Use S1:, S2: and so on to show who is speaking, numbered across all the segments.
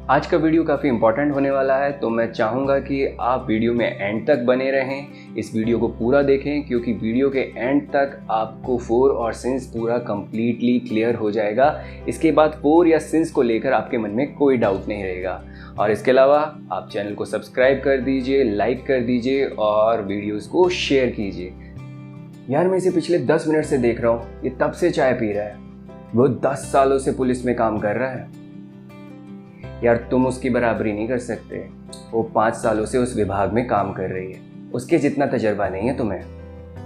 S1: आज का वीडियो काफ़ी इंपॉर्टेंट होने वाला है, तो मैं चाहूँगा कि आप वीडियो में एंड तक बने रहें, इस वीडियो को पूरा देखें क्योंकि वीडियो के एंड तक आपको फोर और सिंस पूरा कंप्लीटली क्लियर हो जाएगा। इसके बाद फोर या सिंस को लेकर आपके मन में कोई डाउट नहीं रहेगा। और इसके अलावा आप चैनल को सब्सक्राइब कर दीजिए, लाइक कर दीजिए और वीडियोस को शेयर कीजिए। यार मैं इसे पिछले 10 मिनट से देख रहा हूँ, ये तब से चाय पी रहा है, वो 10 सालों से पुलिस में काम कर रहा है। यार तुम उसकी बराबरी नहीं कर सकते, वो 5 सालों से उस विभाग में काम कर रही है, उसके जितना तजर्बा नहीं है तुम्हें।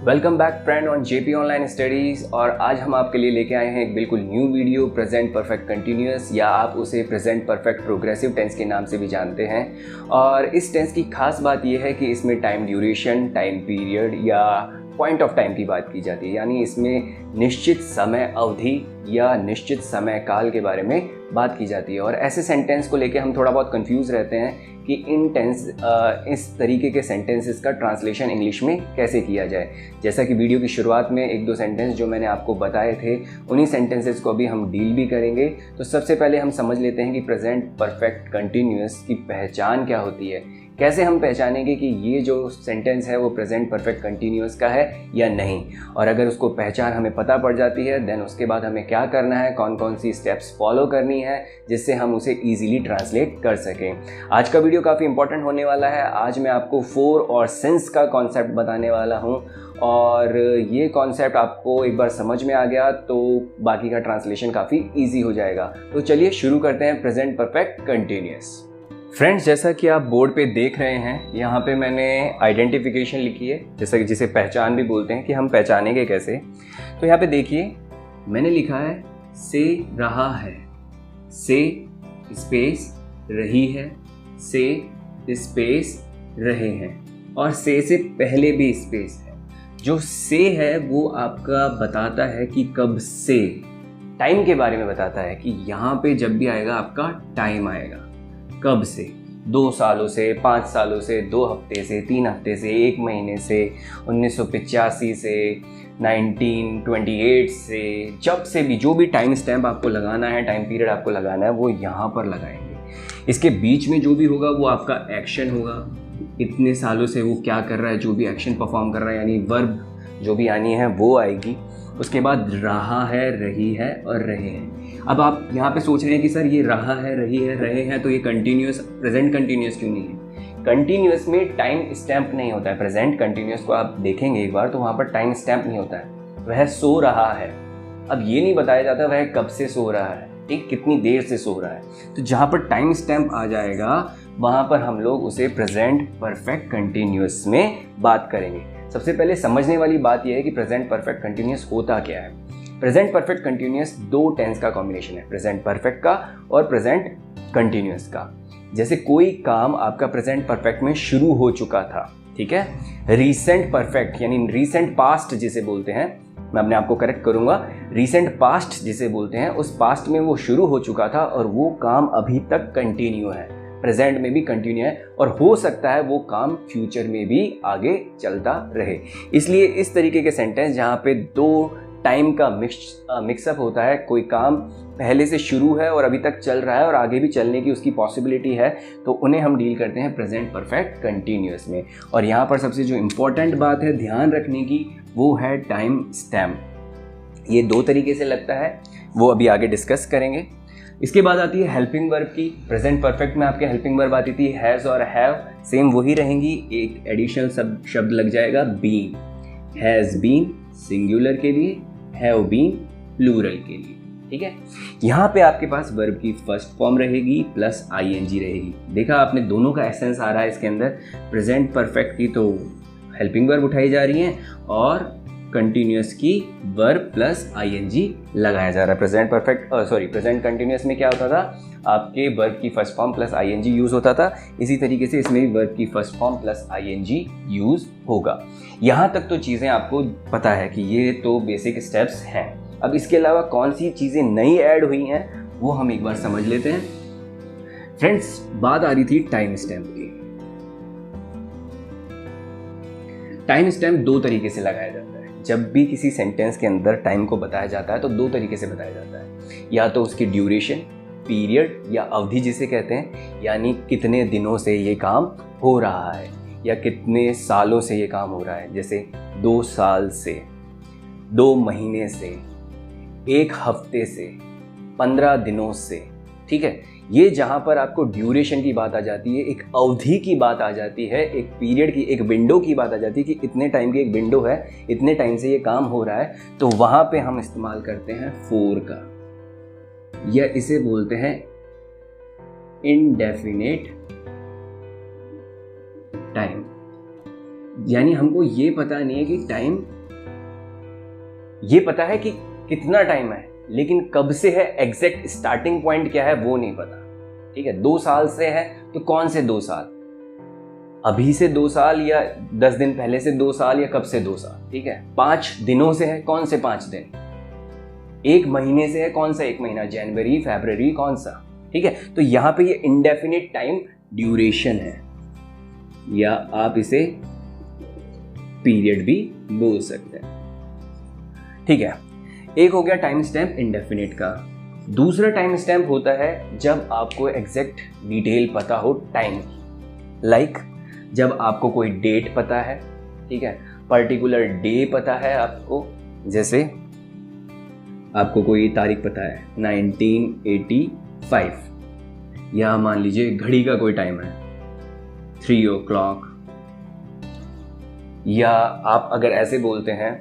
S1: Welcome back friend on JP online studies. और आज हम आपके लिए लेके आए हैं एक बिल्कुल new video, present perfect continuous, या आप उसे प्रेजेंट परफेक्ट प्रोग्रेसिव टेंस के नाम से भी जानते हैं। और इस टेंस की खास बात यह है कि इसमें टाइम ड्यूरेशन, टाइम पीरियड या पॉइंट ऑफ टाइम की बात की जाती है, यानी इसमें निश्चित समय अवधि या निश्चित समय काल के बारे में बात की जाती है। और ऐसे सेंटेंस को लेके हम थोड़ा बहुत कंफ्यूज रहते हैं कि इस तरीके के सेंटेंसेस का ट्रांसलेशन इंग्लिश में कैसे किया जाए। जैसा कि वीडियो की शुरुआत में 1-2 सेंटेंस जो मैंने आपको बताए थे, उन्हीं सेंटेंसेस को अभी हम डील भी करेंगे। तो सबसे पहले हम समझ लेते हैं कि प्रेजेंट परफेक्ट कंटिन्यूअस की पहचान क्या होती है, कैसे हम पहचानेंगे कि ये जो सेंटेंस है वो प्रेजेंट परफेक्ट कंटिन्यूअस का है या नहीं। और अगर उसको पहचान हमें पता पड़ जाती है, देन उसके बाद हमें क्या करना है, कौन कौन सी स्टेप्स फॉलो करनी है जिससे हम उसे ईजिली ट्रांसलेट कर सकें। आज का वीडियो काफ़ी इंपॉर्टेंट होने वाला है। आज मैं आपको फोर और सिंस का कॉन्सेप्ट बताने वाला हूँ, और ये कॉन्सेप्ट आपको एक बार समझ में आ गया तो बाकी का ट्रांसलेशन काफ़ी ईजी हो जाएगा। तो चलिए शुरू करते हैं प्रेजेंट परफेक्ट कंटिन्यूअस। फ्रेंड्स, जैसा कि आप बोर्ड पे देख रहे हैं, यहाँ पे मैंने आइडेंटिफिकेशन लिखी है, जैसा कि जिसे पहचान भी बोलते हैं कि हम पहचानेंगे कैसे। तो यहाँ पे देखिए मैंने लिखा है से रहा है, से स्पेस रही है, से स्पेस रहे हैं, और से पहले भी स्पेस है। जो से है वो आपका बताता है कि कब से, टाइम के बारे में बताता है कि यहाँ पे जब भी आएगा आपका टाइम आएगा, कब से, 2 सालों से, 5 सालों से, 2 हफ्ते से, 3 हफ्ते से, 1 महीने से, 1985 से, 1928 से, जब से भी, जो भी टाइम स्टैम्प आपको लगाना है, टाइम पीरियड आपको लगाना है, वो यहाँ पर लगाएंगे। इसके बीच में जो भी होगा वो आपका एक्शन होगा, इतने सालों से वो क्या कर रहा है, जो भी एक्शन परफॉर्म कर रहा है, यानी वर्ब जो भी आनी है वो आएगी। उसके बाद रहा है, रही है और रहे हैं। अब आप यहाँ पे सोच रहे हैं कि सर ये रहा है, रही है, रहे हैं, तो ये कंटिन्यूअस, प्रेजेंट कंटिन्यूअस क्यों नहीं है? कंटिन्यूअस में टाइम स्टैम्प नहीं होता है। प्रेजेंट कंटिन्यूअस को आप देखेंगे एक बार तो वहाँ पर टाइम स्टैम्प नहीं होता है। वह सो रहा है, अब ये नहीं बताया जाता वह कब से सो रहा है, ठीक, कितनी देर से सो रहा है। तो जहाँ पर टाइम स्टैम्प आ जाएगा वहाँ पर हम लोग उसे प्रेजेंट परफेक्ट कंटिन्यूअस में बात करेंगे। सबसे पहले समझने वाली बात यह है कि प्रेजेंट परफेक्ट कंटिन्यूअस होता क्या है। प्रेजेंट परफेक्ट कंटिन्यूअस 2 टेंस का कॉम्बिनेशन है, प्रेजेंट परफेक्ट का और प्रेजेंट कंटिन्यूअस का। जैसे कोई काम आपका प्रेजेंट परफेक्ट में शुरू हो चुका था, ठीक है। रीसेंट परफेक्ट यानी रीसेंट पास्ट जिसे बोलते हैं, मैं अपने आप को करेक्ट करूंगा, रीसेंट पास्ट जिसे बोलते हैं, उस पास्ट में वो शुरू हो चुका था और वो काम अभी तक कंटिन्यू है, प्रेजेंट में भी कंटिन्यू है, और हो सकता है वो काम फ्यूचर में भी आगे चलता रहे। इसलिए इस तरीके के सेंटेंस जहाँ पे 2 टाइम का मिक्सअप होता है, कोई काम पहले से शुरू है और अभी तक चल रहा है और आगे भी चलने की उसकी पॉसिबिलिटी है, तो उन्हें हम डील करते हैं प्रेजेंट परफेक्ट कंटिन्यूअस में। और यहाँ पर सबसे जो इम्पोर्टेंट बात है ध्यान रखने की, वो है टाइम स्टैम्प। ये 2 तरीके से लगता है, वो अभी आगे डिस्कस करेंगे। इसके बाद आती है हेल्पिंग वर्ब की। प्रेजेंट परफेक्ट में आपके हेल्पिंग वर्ब आती थी हैज़ और हैव, सेम वही रहेंगी, एक एडिशनल शब्द लग जाएगा बीन। हैज़ बीन सिंगुलर के लिए, हैव बीन प्लूरल के लिए, ठीक है। यहाँ पे आपके पास वर्ब की फर्स्ट फॉर्म रहेगी प्लस आईएनजी रहेगी। देखा आपने, दोनों का एसेंस आ रहा है इसके अंदर। प्रेजेंट परफेक्ट की तो हेल्पिंग वर्ब उठाई जा रही है और कंटिन्यूअस की वर्ब प्लस आईएनजी लगाया जा रहा है। प्रेजेंट कंटिन्यूअस में क्या होता था, आपके वर्ब की first form plus I N G use होता था। इसी तरीके से इसमें भी वर्ब की first form plus I N G use होगा। यहाँ तक तो चीज़ें आपको पता है कि ये तो बेसिक स्टेप्स हैं। अब इसके अलावा कौन सी चीज़ें नई ऐड हुई हैं वो हम एक बार समझ लेते हैं। फ्रेंड्स, बात आ रही थी टाइम स्टैम्प की। टाइम स्टैम्प 2 तरीके से लगाया जाता है। जब भी किसी सेंटेंस के अंदर टाइम को बताया जाता है तो 2 तरीके से बताया जाता है, या तो उसकी ड्यूरेशन पीरियड या अवधि जिसे कहते हैं, यानी कितने दिनों से ये काम हो रहा है या कितने सालों से ये काम हो रहा है। जैसे 2 साल से, 2 महीने से, 1 हफ्ते से, 15 दिनों से, ठीक है। ये जहाँ पर आपको ड्यूरेशन की बात आ जाती है, एक अवधि की बात आ जाती है, एक पीरियड की, एक विंडो की बात आ जाती है कि इतने टाइम की एक विंडो है, इतने टाइम से ये काम हो रहा है, तो वहाँ पे हम इस्तेमाल करते हैं फोर का, या इसे बोलते हैं इनडेफिनेट टाइम। यानी हमको ये पता नहीं है कि टाइम, ये पता है कि कितना टाइम है, लेकिन कब से है, एग्जैक्ट स्टार्टिंग पॉइंट क्या है वो नहीं पता, ठीक है। 2 साल से है तो कौन से 2 साल, अभी से 2 साल या 10 दिन पहले से 2 साल या कब से 2 साल, ठीक है। 5 दिनों से है, कौन से 5 दिन, 1 महीने से है, कौन सा 1 महीना, जनवरी, फरवरी, कौन सा, ठीक है। तो यहां पे ये इंडेफिनिट टाइम ड्यूरेशन है, या आप इसे पीरियड भी बोल सकते हैं, ठीक है। एक हो गया टाइम स्टैम्प इंडेफिनिट का। दूसरा टाइम स्टैम्प होता है जब आपको एग्जैक्ट डिटेल पता हो टाइम, लाइक जब आपको कोई डेट पता है, ठीक है, पर्टिकुलर डे पता है आपको, जैसे आपको कोई तारीख पता है 1985, या मान लीजिए घड़ी का कोई टाइम है 3 o'clock, या आप अगर ऐसे बोलते हैं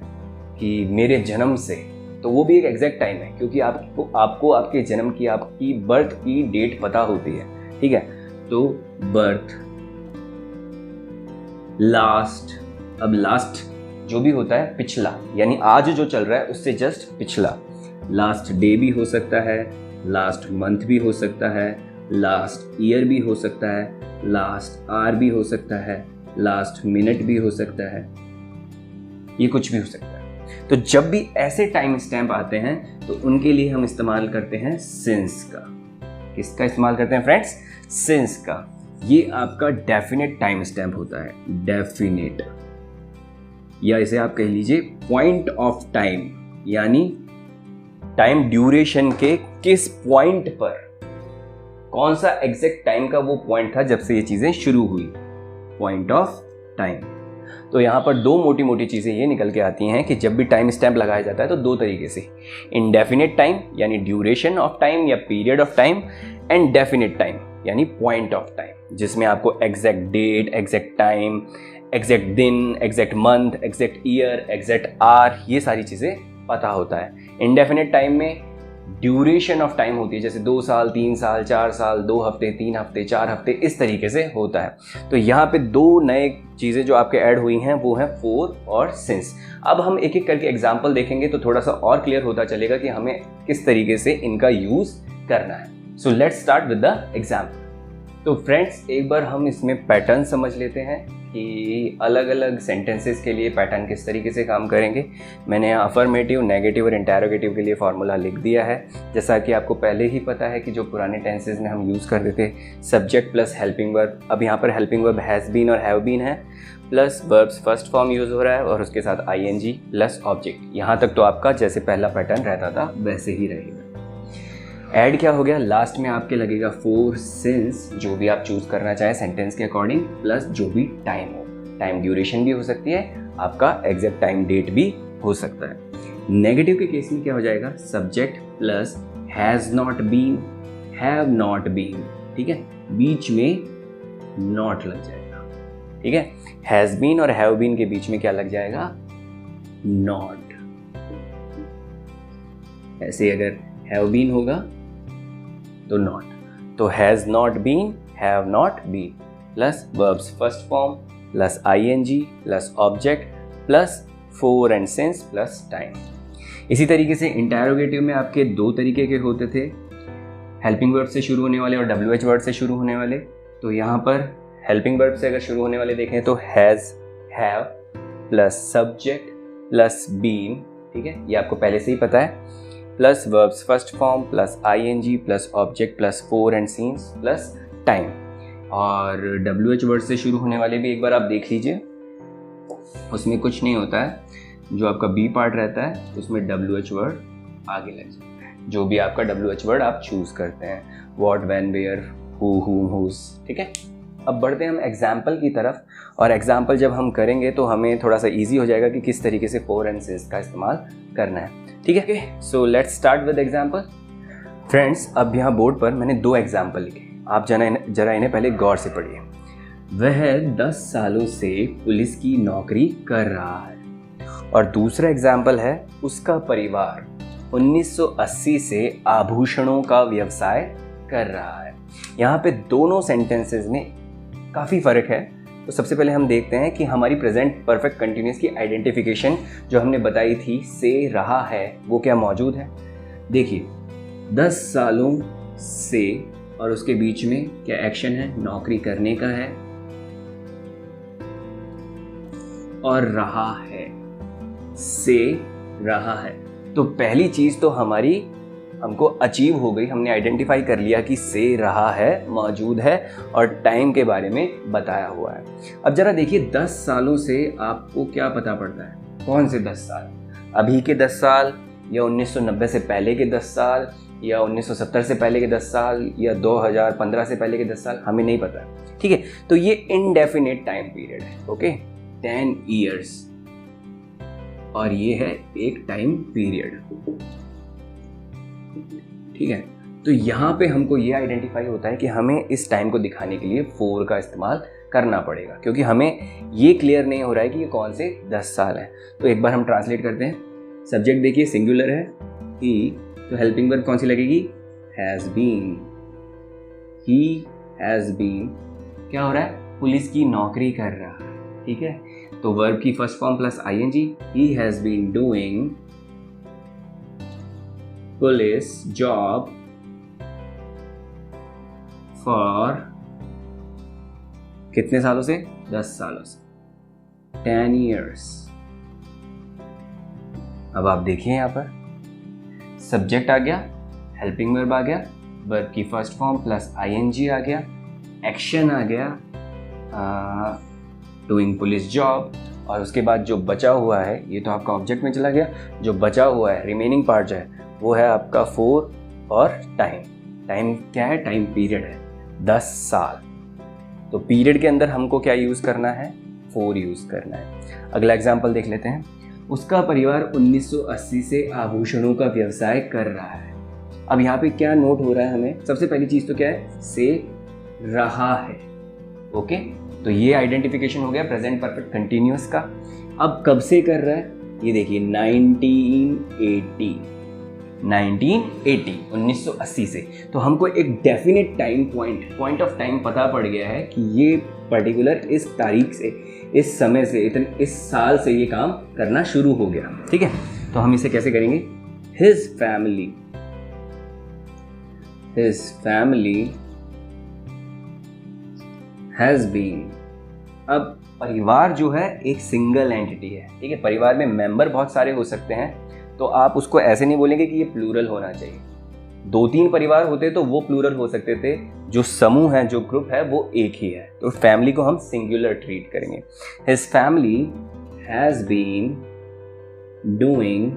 S1: कि मेरे जन्म से, तो वो भी एक एग्जैक्ट टाइम है, क्योंकि आपको आपके जन्म की, आपकी बर्थ की डेट पता होती है, ठीक है। तो बर्थ, लास्ट, अब लास्ट जो भी होता है पिछला, यानी आज जो चल रहा है उससे जस्ट पिछला, लास्ट डे भी हो सकता है, लास्ट मंथ भी हो सकता है, लास्ट ईयर भी हो सकता है, लास्ट आवर भी हो सकता है, लास्ट मिनट भी हो सकता है, ये कुछ भी हो सकता है। तो जब भी ऐसे टाइम स्टैम्प आते हैं तो उनके लिए हम इस्तेमाल करते हैं सिंस का। किसका इस्तेमाल करते हैं फ्रेंड्स? सिंस का। ये आपका डेफिनेट टाइम स्टैम्प होता है, डेफिनेट, या इसे आप कह लीजिए पॉइंट ऑफ टाइम, यानी टाइम ड्यूरेशन के किस पॉइंट पर, कौन सा एग्जैक्ट टाइम का वो पॉइंट था जब से ये चीजें शुरू हुई, पॉइंट ऑफ टाइम। तो यहाँ पर 2 मोटी मोटी चीज़ें ये निकल के आती हैं कि जब भी टाइम स्टैम्प लगाया जाता है तो 2 तरीके से, इंडेफिनिट टाइम यानी ड्यूरेशन ऑफ टाइम या period of time, and definite time यानी पॉइंट ऑफ टाइम, जिसमें आपको exact date, exact time, exact दिन, exact month, exact year, exact hour, ये सारी चीज़ें पता होता है। इंडेफिनिट टाइम में ड्यूरेशन ऑफ टाइम होती है, जैसे 2 साल, 3 साल, 4 साल, 2 हफ्ते, 3 हफ्ते, 4 हफ्ते, इस तरीके से होता है। तो यहाँ पे 2 नए चीज़ें जो आपके ऐड हुई हैं वो हैं फोर और सिंस। अब हम एक एक करके एग्जाम्पल देखेंगे तो थोड़ा सा और क्लियर होता चलेगा कि हमें किस तरीके से इनका यूज़ करना है। So let's start with the example. तो फ्रेंड्स, एक बार हम इसमें पैटर्न समझ लेते हैं कि अलग अलग सेंटेंसेस के लिए पैटर्न किस तरीके से काम करेंगे। मैंने यहाँ अफर्मेटिव, नेगेटिव और इंटेरोगेटिव के लिए फार्मूला लिख दिया है। जैसा कि आपको पहले ही पता है कि जो पुराने टेंसेस में हम यूज़ करते थे सब्जेक्ट प्लस हेल्पिंग वर्ब, अब यहाँ पर हेल्पिंग वर्ब हैज़ बीन और हैव बीन है, plus verbs first form use हो रहा है और उसके साथ आईएनजी प्लस ऑब्जेक्ट। यहाँ तक तो आपका जैसे पहला पैटर्न रहता था वैसे ही रहेगा। ऐड क्या हो गया, लास्ट में आपके लगेगा फोर सिंस, जो भी आप चूज करना चाहें सेंटेंस के अकॉर्डिंग, प्लस जो भी टाइम हो, टाइम ड्यूरेशन भी हो सकती है, आपका एग्जैक्ट टाइम डेट भी हो सकता है। नेगेटिव के केस में क्या हो जाएगा, subject plus has not been, have not been, ठीक है, बीच में नॉट लग जाएगा, ठीक है। हैज बीन और हैव बीन के बीच में क्या लग जाएगा, नॉट। ऐसे अगर हैव बीन होगा तो नॉट, तो has not been, have not been, plus verbs first form plus I N G plus object plus for and since plus time. इसी तरीके से इंटेरोगेटिव में आपके 2 तरीके के होते थे, हेल्पिंग वर्ब से शुरू होने वाले और डब्ल्यूएच वर्ड से शुरू होने वाले। तो यहाँ पर हेल्पिंग वर्ब से अगर शुरू होने वाले देखें तो has, have plus subject plus been, ठीक है, ये आपको पहले से ही पता है, plus verbs first form plus I N G plus object plus for and since plus time. और डब्ल्यूएच वर्ड से शुरू होने वाले भी एक बार आप देख लीजिए, उसमें कुछ नहीं होता है, जो आपका बी पार्ट रहता है उसमें डब्ल्यूएच वर्ड आगे लग जाता है, जो भी आपका WH वर्ड आप चूज करते हैं, what, when, where, who, whose, ठीक है। अब बढ़ते हैं हम एग्जाम्पल की तरफ, और एग्जाम्पल जब हम करेंगे तो हमें थोड़ा सा ईजी हो जाएगा कि किस तरीके से फोर एंड सिंस का इस्तेमाल करना है, ठीक है। So let's start with example. Friends, अब यहाँ बोर्ड पर मैंने 2 एग्जाम्पल लिखे, आप जरा इन्हें पहले गौर से पढ़िए। वह 10 सालों से पुलिस की नौकरी कर रहा है, और दूसरा एग्जाम्पल है उसका परिवार 1980 से आभूषणों का व्यवसाय कर रहा है। यहाँ पे दोनों सेंटेंसेस में काफ़ी फ़र्क है। तो सबसे पहले हम देखते हैं कि हमारी प्रेजेंट परफेक्ट कंटिन्यूअस की आइडेंटिफिकेशन जो हमने बताई थी से रहा है, वो क्या मौजूद है। देखिए 10 सालों से और उसके बीच में क्या एक्शन है, नौकरी करने का है, और रहा है, से रहा है। तो पहली चीज तो हमारी हमको अचीव हो गई, हमने आइडेंटिफाई कर लिया कि से रहा है मौजूद है और टाइम के बारे में बताया हुआ है। अब जरा देखिए 10 सालों से आपको क्या पता पड़ता है, कौन से 10 साल, अभी के 10 साल या 1990 से पहले के 10 साल या 1970 से पहले के 10 साल या 2015 से पहले के 10 साल, हमें नहीं पता, ठीक है। तो ये इनडेफिनेट टाइम पीरियड है, ओके, 10 ईयर्स, और ये है एक टाइम पीरियड, ठीक है। तो यहाँ पे हमको ये आइडेंटिफाई होता है कि हमें इस टाइम को दिखाने के लिए 4 का इस्तेमाल करना पड़ेगा, क्योंकि हमें ये क्लियर नहीं हो रहा है कि ये कौन से 10 साल है। तो एक बार हम ट्रांसलेट करते हैं। सब्जेक्ट देखिए सिंगुलर है, ही, तो हेल्पिंग वर्ब कौन सी लगेगी, has been. He has been क्या हो रहा है, पुलिस की नौकरी कर रहा है, ठीक है। तो वर्ब की first form plus ing, he has been doing police job for कितने सालों से, 10 सालों से, 10 years। अब आप देखिए यहां पर सब्जेक्ट आ गया, हेल्पिंग वर्ब आ गया, वर्ब की फर्स्ट फॉर्म प्लस ing आ गया, एक्शन आ गया डूइंग पुलिस जॉब, और उसके बाद जो बचा हुआ है ये तो आपका ऑब्जेक्ट में चला गया, जो बचा हुआ है रिमेनिंग पार्ट जो है वो है आपका 4 और टाइम। टाइम क्या है, टाइम पीरियड है 10 साल। तो पीरियड के अंदर हमको क्या यूज़ करना है, 4 यूज़ करना है। अगला एग्जाम्पल देख लेते हैं। उसका परिवार 1980 से आभूषणों का व्यवसाय कर रहा है। अब यहाँ पे क्या नोट हो रहा है हमें, सबसे पहली चीज़ तो क्या है, से रहा है, ओके। तो ये आइडेंटिफिकेशन हो गया प्रेजेंट परफेक्ट कंटिन्यूअस का। अब कब से कर रहा है, ये देखिए 1980 से। तो हमको एक definite time point of time पता पड़ गया है कि ये पर्टिकुलर इस तारीख से, इस समय से, इस साल से ये काम करना शुरू हो गया, ठीक है। तो हम इसे कैसे करेंगे, हिज फैमिली हैज बीन। अब परिवार जो है एक सिंगल एंटिटी है, ठीक है। परिवार में मेंबर बहुत सारे हो सकते हैं, तो आप उसको ऐसे नहीं बोलेंगे कि ये प्लूरल होना चाहिए। 2-3 परिवार होते तो वो प्लूरल हो सकते थे, जो समूह है, जो ग्रुप है वो एक ही है। तो फैमिली को हम सिंगुलर ट्रीट करेंगे। His family has been doing,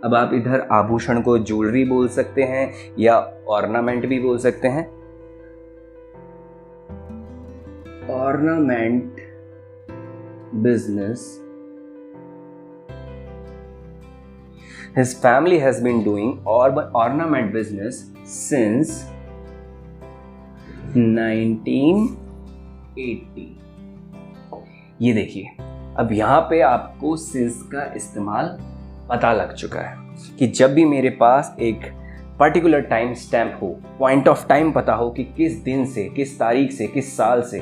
S1: अब आप इधर आभूषण को ज्वेलरी बोल सकते हैं या ऑर्नामेंट भी बोल सकते हैं, ornament business. His family has been doing ornament business since 1980। ये देखिए अब यहाँ पे आपको since का इस्तेमाल पता लग चुका है कि जब भी मेरे पास एक पर्टिकुलर टाइम स्टैम्प हो, पॉइंट ऑफ टाइम पता हो कि किस दिन से, किस तारीख से, किस साल से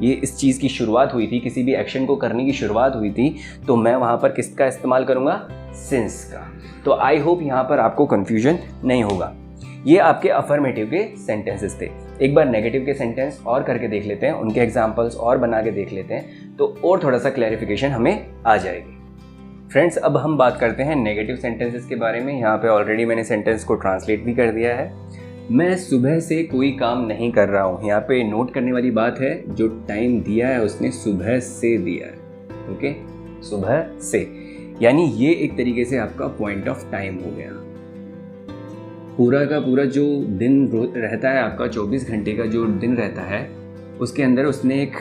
S1: ये इस चीज़ की शुरुआत हुई थी, किसी भी एक्शन को करने की शुरुआत हुई थी, तो मैं वहाँ पर किसका इस्तेमाल करूँगा, सिंस का। तो आई होप यहाँ पर आपको कन्फ्यूजन नहीं होगा। ये आपके अफर्मेटिव के सेंटेंसेस थे। एक बार नेगेटिव के सेंटेंस और करके देख लेते हैं, उनके एग्जाम्पल्स और बना के देख लेते हैं, तो और थोड़ा सा क्लैरिफिकेशन हमें आ जाएगी। फ्रेंड्स, अब हम बात करते हैं नेगेटिव सेंटेंसेस के बारे में। यहाँ पे ऑलरेडी मैंने सेंटेंस को ट्रांसलेट भी कर दिया है। मैं सुबह से कोई काम नहीं कर रहा हूँ। यहाँ पे नोट करने वाली बात है, जो टाइम दिया है उसने सुबह से दिया है, ओके, सुबह से, यानी ये एक तरीके से आपका पॉइंट ऑफ टाइम हो गया, पूरा का पूरा जो दिन रहता है आपका 24 घंटे का जो दिन रहता है उसके अंदर उसने एक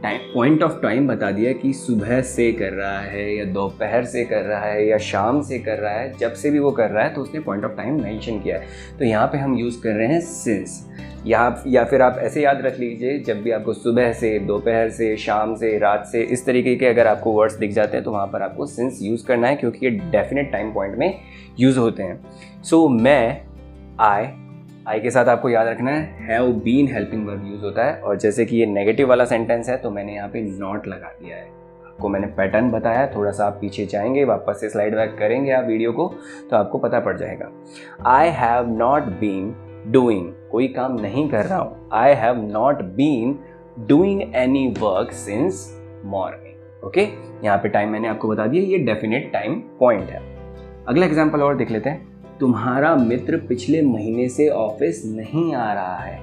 S1: पॉइंट ऑफ टाइम बता दिया कि सुबह से कर रहा है या दोपहर से कर रहा है या शाम से कर रहा है, जब से भी वो कर रहा है तो उसने पॉइंट ऑफ टाइम मेंशन किया है। तो यहाँ पे हम यूज़ कर रहे हैं सिंस। या फिर आप ऐसे याद रख लीजिए, जब भी आपको सुबह से, दोपहर से, शाम से, रात से, इस तरीके के अगर आपको वर्ड्स दिख जाते हैं तो वहाँ पर आपको सिंस यूज़ करना है, क्योंकि ये डेफिनेट टाइम पॉइंट में यूज़ होते हैं। सो मैं, आई के साथ आपको याद रखना है have been helping verb use होता है। और जैसे कि ये नेगेटिव वाला सेंटेंस है तो मैंने यहाँ पे नॉट लगा दिया है। आपको मैंने पैटर्न बताया, थोड़ा सा आप पीछे जाएंगे, वापस से स्लाइड बैक करेंगे आप वीडियो को तो आपको पता पड़ जाएगा। I have not been doing, कोई काम नहीं कर रहा हूँ। I have not been doing any work since morning. Okay, यहाँ पे टाइम मैंने आपको बता दिया, ये डेफिनेट टाइम पॉइंट है। अगला एग्जाम्पल और देख लेते हैं। तुम्हारा मित्र पिछले महीने से ऑफिस नहीं आ रहा है।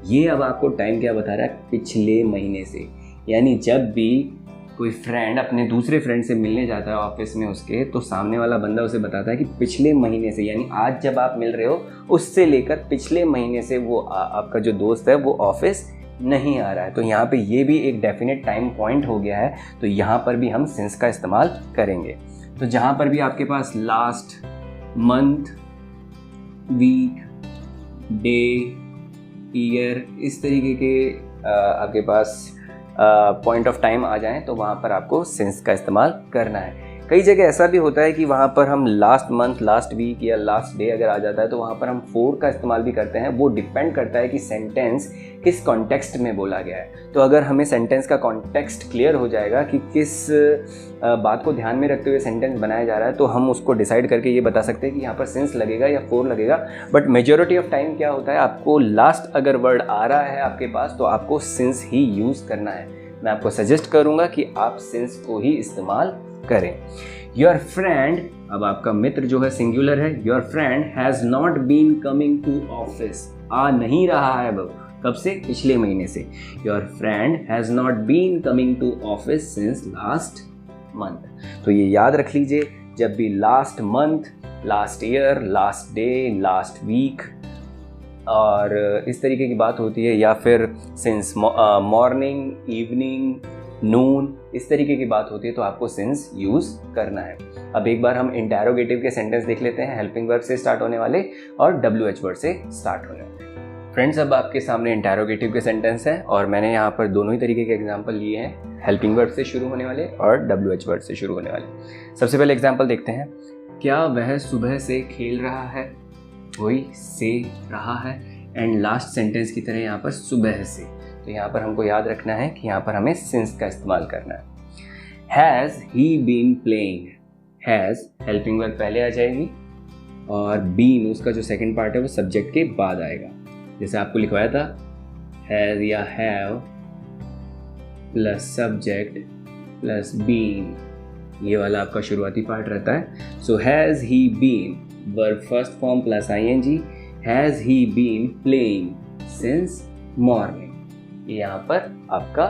S1: ये अब आपको टाइम क्या बता रहा है? पिछले महीने से। यानी जब भी कोई फ्रेंड अपने दूसरे फ्रेंड से मिलने जाता है ऑफिस में उसके, तो सामने वाला बंदा उसे बताता है कि पिछले महीने से, यानी आज जब आप मिल रहे हो उससे लेकर पिछले महीने से वो आपका जो दोस्त है वो ऑफिस नहीं आ रहा है। तो यहाँ पे ये भी एक डेफिनेट टाइम पॉइंट हो गया है। तो यहाँ पर भी हम सिंस का इस्तेमाल करेंगे। तो जहाँ पर भी आपके पास last, month, week, day, year, इस तरीके के आपके पास पॉइंट ऑफ टाइम आ जाएं तो वहाँ पर आपको सिंस का इस्तेमाल करना है। कई जगह ऐसा भी होता है कि वहाँ पर हम लास्ट मंथ, लास्ट वीक या लास्ट डे अगर आ जाता है तो वहाँ पर हम फोर का इस्तेमाल भी करते हैं। वो डिपेंड करता है कि सेंटेंस किस कॉन्टेक्स्ट में बोला गया है। तो अगर हमें सेंटेंस का कॉन्टेक्स्ट क्लियर हो जाएगा कि किस बात को ध्यान में रखते हुए सेंटेंस बनाया जा रहा है, तो हम उसको डिसाइड करके ये बता सकते हैं कि यहाँ पर सिंस लगेगा या फोर लगेगा। बट मेजॉरिटी ऑफ टाइम क्या होता है, आपको लास्ट अगर वर्ड आ रहा है आपके पास तो आपको सिंस ही यूज़ करना है। मैं आपको सजेस्ट करूँगा कि आप सिंस को ही इस्तेमाल करें। योर फ्रेंड, अब आपका मित्र जो है सिंगुलर है। Your friend has not been coming to office, आ नहीं रहा है वो, कब से? पिछले महीने से। Your friend has not been coming to office since last month. तो ये याद रख लीजिए, जब भी last month, last year, last day, last week और इस तरीके की बात होती है, या फिर सिंस मॉर्निंग, इवनिंग, नून, इस तरीके की बात होती है तो आपको सिंस यूज़ करना है। अब एक बार हम इंटरोगेटिव के सेंटेंस देख लेते हैं, हेल्पिंग वर्ब से स्टार्ट होने वाले और WH वर्ड से स्टार्ट होने वाले। फ्रेंड्स, अब आपके सामने इंटरोगेटिव के सेंटेंस हैं और मैंने यहाँ पर दोनों ही तरीके के एग्जाम्पल लिए हैं, हेल्पिंग वर्ब से शुरू होने वाले और WH वर्ड से शुरू होने वाले। सबसे पहले एग्जाम्पल देखते हैं। क्या वह सुबह से खेल रहा है? वही से रहा है एंड लास्ट सेंटेंस की तरह यहाँ पर सुबह से। तो यहाँ पर हमको याद रखना है कि यहाँ पर हमें सिंस का इस्तेमाल करना है। Has he been playing, has helping verb पहले आ जाएगी और बीन उसका जो सेकंड पार्ट है वो सब्जेक्ट के बाद आएगा। जैसे आपको लिखवाया था, हैज़ या have plus subject plus been, ये वाला आपका शुरुआती पार्ट रहता है। So has he been, verb first form plus ING, has he been playing since morning. यहाँ पर आपका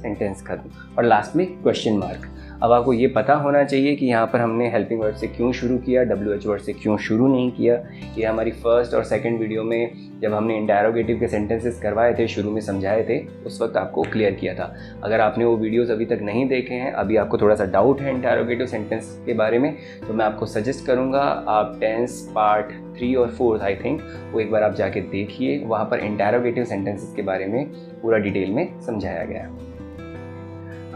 S1: सेंटेंस खत्म और लास्ट में क्वेश्चन मार्क। अब आपको ये पता होना चाहिए कि यहाँ पर हमने हेल्पिंग वर्ड से क्यों शुरू किया, WH वर्ड से क्यों शुरू नहीं किया। ये हमारी फर्स्ट और सेकंड वीडियो में जब हमने इंटरोगेटिव के सेंटेंसेस करवाए थे, शुरू में समझाए थे, उस वक्त आपको क्लियर किया था। अगर आपने वो वीडियोस अभी तक नहीं देखे हैं, अभी आपको थोड़ा सा डाउट है इंटरोगेटिव सेंटेंस के बारे में, तो मैं आपको सजेस्ट करूँगा आप टेंस पार्ट 3 और 4 आई थिंक वो एक बार आप जाके देखिए। वहाँ पर इंटरोगेटिव सेंटेंसेस के बारे में पूरा डिटेल में समझाया गया है।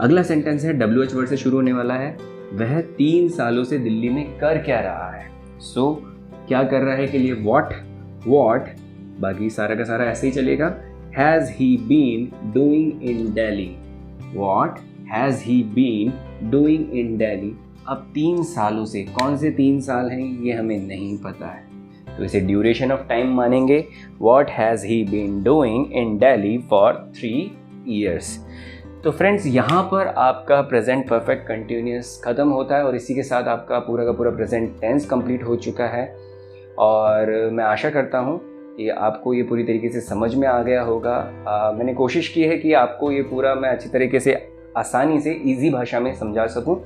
S1: अगला सेंटेंस है WH वर्ड से शुरू होने वाला है। वह 3 सालों से दिल्ली में कर क्या रहा है? सो क्या कर रहा है के लिए वॉट, बाकी सारा का सारा ऐसे ही चलेगा। Has he been doing in Delhi, what has he been doing in Delhi. अब 3 सालों से, कौन से 3 साल हैं ये हमें नहीं पता है, तो इसे ड्यूरेशन ऑफ टाइम मानेंगे। What has he been doing in Delhi for 3 years। तो फ्रेंड्स, यहाँ पर आपका प्रेजेंट परफेक्ट कंटिन्यूस खत्म होता है और इसी के साथ आपका पूरा का पूरा प्रेजेंट टेंस कंप्लीट हो चुका है। और मैं आशा करता हूँ कि आपको ये पूरी तरीके से समझ में आ गया होगा। मैंने कोशिश की है कि आपको ये पूरा मैं अच्छी तरीके से आसानी से ईजी भाषा में समझा सकूं।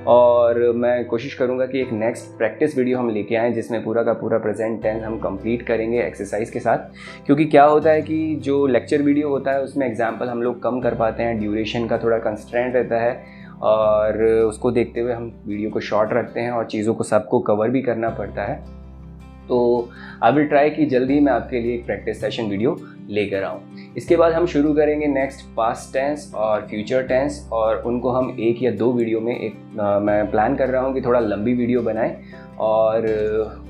S1: और मैं कोशिश करूंगा कि एक नेक्स्ट प्रैक्टिस वीडियो हम लेके आएँ जिसमें पूरा का पूरा प्रेजेंट टेंस हम कंप्लीट करेंगे एक्सरसाइज के साथ। क्योंकि क्या होता है कि जो लेक्चर वीडियो होता है उसमें एग्जाम्पल हम लोग कम कर पाते हैं, ड्यूरेशन का थोड़ा कंस्ट्रेंट रहता है और उसको देखते हुए हम वीडियो को शॉर्ट रखते हैं और चीज़ों को सबको कवर भी करना पड़ता है। तो आई विल ट्राई कि जल्दी मैं आपके लिए एक प्रैक्टिस सेशन वीडियो लेकर आऊँ। इसके बाद हम शुरू करेंगे नेक्स्ट पास्ट टेंस और फ्यूचर टेंस, और उनको हम 1 या 2 वीडियो में मैं प्लान कर रहा हूँ कि थोड़ा लंबी वीडियो बनाएं और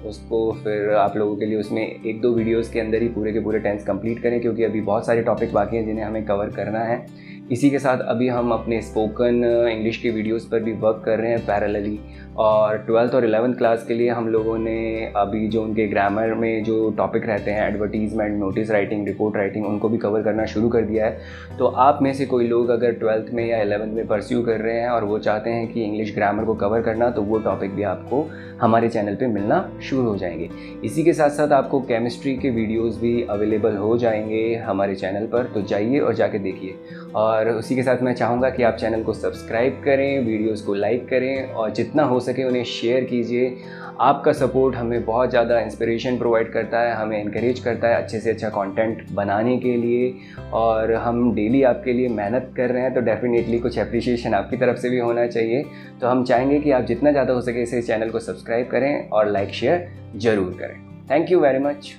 S1: उसको फिर आप लोगों के लिए उसमें 1-2 वीडियोस के अंदर ही पूरे के पूरे टेंस कंप्लीट करें, क्योंकि अभी बहुत सारे टॉपिक बाकी हैं जिन्हें हमें कवर करना है। इसी के साथ अभी हम अपने स्पोकन इंग्लिश के वीडियोस पर भी वर्क कर रहे हैं पैरेलली, और 12th और 11th क्लास के लिए हम लोगों ने अभी जो उनके ग्रामर में जो टॉपिक रहते हैं, advertisement, notice writing, report writing, उनको भी कवर करना शुरू कर दिया है। तो आप में से कोई लोग अगर 12th में या 11th में परस्यू कर रहे हैं और वो चाहते हैं कि इंग्लिश ग्रामर को कवर करना, तो वो टॉपिक भी आपको हमारे चैनल पे मिलना शुरू हो जाएंगे। इसी के साथ साथ आपको केमिस्ट्री के वीडियोस भी अवेलेबल हो जाएंगे हमारे चैनल पर, तो जाइए और जाके देखिए। और उसी के साथ मैं चाहूँगा कि आप चैनल को सब्सक्राइब करें, वीडियोस को लाइक करें और जितना हो सके उन्हें शेयर कीजिए। आपका सपोर्ट हमें बहुत ज़्यादा इंस्पिरेशन प्रोवाइड करता है, हमें इनकरेज करता है अच्छे से अच्छा कंटेंट बनाने के लिए, और हम डेली आपके लिए मेहनत कर रहे हैं, तो डेफिनेटली कुछ एप्रिसिएशन आपकी तरफ से भी होना चाहिए। तो हम चाहेंगे कि आप जितना ज़्यादा हो सके इस चैनल को सब्सक्राइब करें और लाइक शेयर ज़रूर करें। Thank you very much.